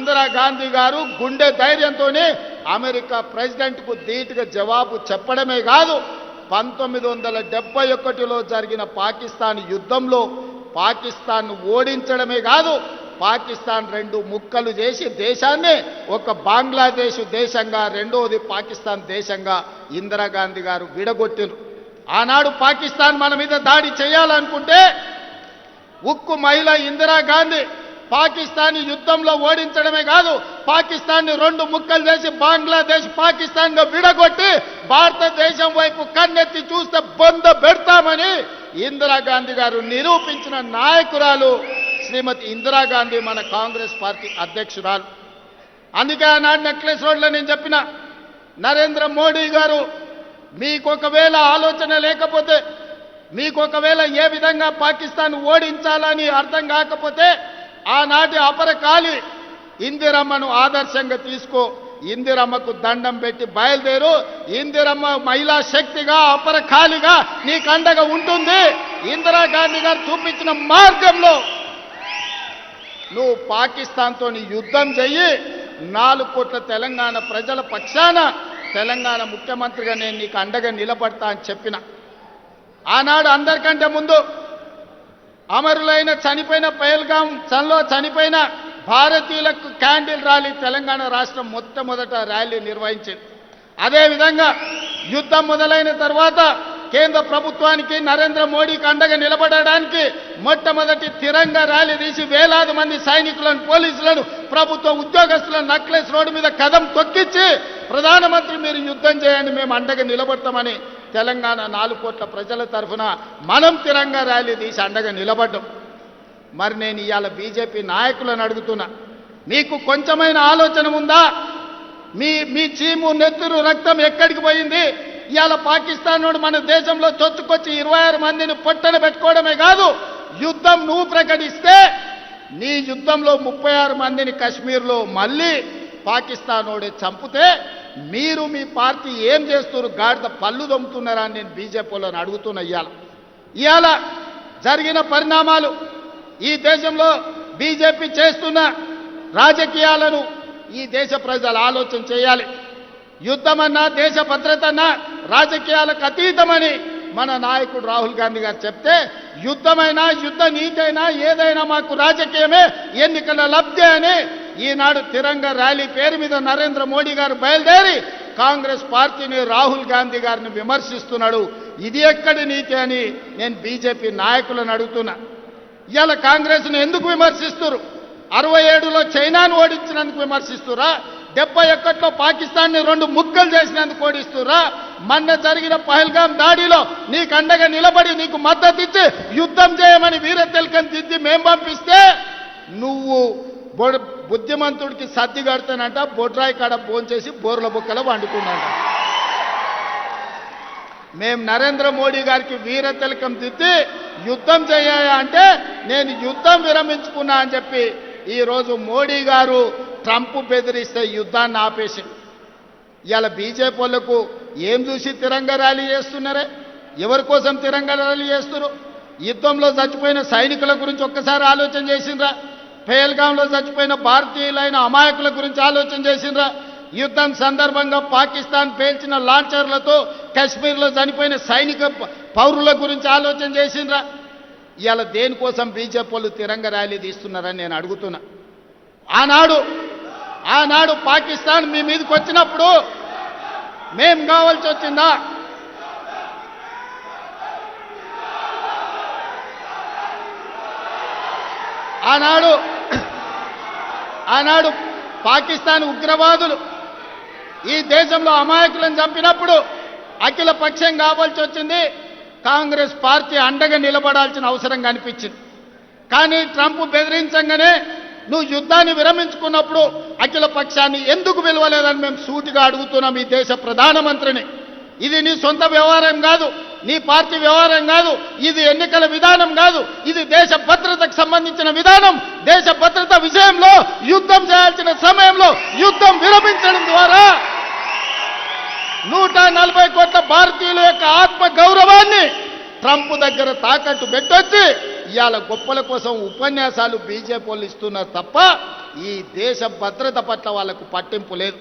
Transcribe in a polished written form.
ఇందిరాగాంధీ గారు గుండె ధైర్యంతోనే అమెరికా ప్రెసిడెంట్కు ధీటుగా జవాబు చెప్పడమే కాదు 1971లో జరిగిన పాకిస్తాన్ యుద్ధంలో పాకిస్తాన్ ఓడించడమే కాదు పాకిస్తాన్ రెండు ముక్కలు చేసి దేశాన్ని ఒక బంగ్లాదేశ్ దేశంగా రెండోది పాకిస్తాన్ దేశంగా ఇందిరాగాంధీ గారు విడగొట్టిరు. ఆనాడు పాకిస్తాన్ మన మీద దాడి చేయాలనుకుంటే ఉక్కు మహిళ ఇందిరాగాంధీ పాకిస్తాన్ యుద్ధంలో ఓడించడమే కాదు పాకిస్తాన్ని రెండు ముక్కలు చేసి బంగ్లాదేశ్ పాకిస్తాన్గా విడగొట్టి భారతదేశం వైపు కన్నెత్తి చూస్తే బొంద పెడతామని ఇందిరాగాంధీ గారు నిరూపించిన నాయకురాలు శ్రీమతి ఇందిరాగాంధీ మన కాంగ్రెస్ పార్టీ అధ్యక్షురాలు. అందుకే ఆనాడు నెక్లెస్ రోడ్లో నేను చెప్పిన నరేంద్ర మోడీ గారు మీకొకవేళ ఆలోచన లేకపోతే మీకొకవేళ ఏ విధంగా పాకిస్తాన్ ఓడించాలని అర్థం కాకపోతే ఆనాటి అపరకాలి ఇందిరమ్మను ఆదర్శంగా తీసుకో, ఇందిరమ్మకు దండం పెట్టి బయలుదేరు, ఇందిరమ్మ మహిళా శక్తిగా అపరకాలిగా నీకు అండగా ఉంటుంది. ఇందిరాగాంధీ గారు చూపించిన మార్గంలో నువ్వు పాకిస్తాన్తో యుద్ధం చెయ్యి, 4 కోట్ల తెలంగాణ ప్రజల పక్షాన తెలంగాణ ముఖ్యమంత్రిగా నేను నీకు అండగా నిలబడతా అని చెప్పిన. ఆనాడు అందరికంటే ముందు అమరులైన చనిపోయిన పహల్గాం చలో చనిపోయిన భారతీయులకు క్యాండిల్ ర్యాలీ తెలంగాణ రాష్ట్రం మొట్టమొదట ర్యాలీ నిర్వహించింది. అదేవిధంగా యుద్ధం మొదలైన తర్వాత కేంద్ర ప్రభుత్వానికి నరేంద్ర మోడీకి అండగా నిలబడడానికి మొట్టమొదటి తిరంగా ర్యాలీ తీసి వేలాది మంది సైనికులను పోలీసులను ప్రభుత్వ ఉద్యోగస్తులను నెక్లెస్ రోడ్డు మీద కదం తొక్కించి ప్రధానమంత్రి మీరు యుద్ధం చేయండి మేము అండగా నిలబడతామని తెలంగాణ 4 కోట్ల ప్రజల తరఫున మనం తిరంగా ర్యాలీ తీసి అండగా నిలబడ్డాం. మరి నేను ఇవాళ బీజేపీ నాయకులను అడుగుతున్నా, మీకు కొంచెమైన ఆలోచన ఉందా? మీ చీము నెత్తురు రక్తం ఎక్కడికి పోయింది? ఇవాళ పాకిస్తాన్ వాడు మన దేశంలో చొచ్చుకొచ్చి 26 మందిని పొట్టన పెట్టుకోవడమే కాదు, యుద్ధం నువ్వు ప్రకటిస్తే నీ యుద్ధంలో 36 మందిని కశ్మీర్లో మళ్ళీ పాకిస్తాన్ వాడే చంపితే మీరు మీ పార్టీ ఏం చేస్తున్నారు? గాడిద పళ్ళు దొమ్ముతున్నారా అని నేను బీజేపీలను అడుగుతున్నా. ఇవాళ జరిగిన పరిణామాలు ఈ దేశంలో బీజేపీ చేస్తున్న రాజకీయాలను ఈ దేశ ప్రజలు ఆలోచన చేయాలి. యుద్ధమన్నా దేశ భద్రతన్నా రాజకీయాలకు అతీతమని మన నాయకుడు రాహుల్ గాంధీ గారు చెప్తే యుద్ధమైనా యుద్ధ నీతైనా ఏదైనా మాకు రాజకీయమే, ఎన్నికల లబ్ధి అని ఈనాడు తిరంగా ర్యాలీ పేరు మీద నరేంద్ర మోడీ గారు బయలుదేరి కాంగ్రెస్ పార్టీని రాహుల్ గాంధీ గారిని విమర్శిస్తున్నాడు. ఇది ఎక్కడి నీతి అని నేను బీజేపీ నాయకులను అడుగుతున్నా. ఇవాళ కాంగ్రెస్ను ఎందుకు విమర్శిస్తున్నారు? 67లో చైనాను ఓడించినందుకు విమర్శిస్తురా? 71లో పాకిస్తాన్ని 2 ముక్కలు చేసినందుకు ఓడిస్తురా? మొన్న జరిగిన పహల్గాం దాడిలో నీకు అండగా నిలబడి నీకు మద్దతు ఇచ్చి యుద్ధం చేయమని వీర తిలకం దిద్ది మేం పంపిస్తే నువ్వు బుద్ధిమంతుడికి సర్ది కడతానంట బొడ్రాయి కాడ భోంచేసి బోర్ల బుక్కల వండుకున్నాంట. మేము నరేంద్ర మోడీ గారికి వీర తిలకం దిద్ది యుద్ధం చేయాలి అంటే నేను యుద్ధం విరమించుకున్నా అని చెప్పి ఈరోజు మోడీ గారు ట్రంప్ బెదిరిస్తే యుద్ధాన్ని ఆపేసి ఇవాళ బీజేపీ వాళ్ళకు ఏం చూసి తిరంగా ర్యాలీ చేస్తున్నారే? ఎవరి కోసం తిరంగా ర్యాలీ చేస్తున్నారు? యుద్ధంలో చచ్చిపోయిన సైనికుల గురించి ఒక్కసారి ఆలోచన చేసిండ్రా? పహల్గాంలో చచ్చిపోయిన భారతీయులైన అమాయకుల గురించి ఆలోచన చేసిండ్రా? యుద్ధం సందర్భంగా పాకిస్తాన్ పేల్చిన లాంచర్లతో కశ్మీర్లో చనిపోయిన సైనిక పౌరుల గురించి ఆలోచన చేసిండ్రా? ఇవాళ దేనికోసం బీజేపీ వాళ్ళు తిరంగా ర్యాలీ తీస్తున్నారని నేను అడుగుతున్నా. ఆనాడు పాకిస్తాన్ మీ మీదకి వచ్చినప్పుడు మేం కావాల్సి వచ్చిందా? ఆనాడు పాకిస్తాన్ ఉగ్రవాదులు ఈ దేశంలో అమాయకులను చంపినప్పుడు అఖిల పక్షం కావాల్సి వచ్చింది. కాంగ్రెస్ పార్టీ అండగా నిలబడాల్సిన అవసరం కనిపించింది. కానీ ట్రంప్ బెదిరించంగానే నువ్వు యుద్ధాన్ని విరమించుకున్నప్పుడు అఖిల పక్షాన్ని ఎందుకు పిలవలేదని మేము సూటిగా అడుగుతున్నాం ఈ దేశ ప్రధానమంత్రిని. ఇది నీ సొంత వ్యవహారం కాదు, నీ పార్టీ వ్యవహారం కాదు, ఇది ఎన్నికల విధానం కాదు, ఇది దేశ భద్రతకు సంబంధించిన విధానం. దేశ భద్రత విషయంలో యుద్ధం చేయాల్సిన సమయంలో యుద్ధం విరమించడం ద్వారా 140 కోట్ల భారతీయుల యొక్క ఆత్మ గౌరవాన్ని ట్రంప్ దగ్గర తాకట్టు పెట్టొచ్చి ఇవాళ గొప్పల కోసం ఉపన్యాసాలు బీజేపీ వాళ్ళు ఇస్తున్నారు తప్ప ఈ దేశ భద్రత పట్ల వాళ్లకు పట్టింపు లేదు.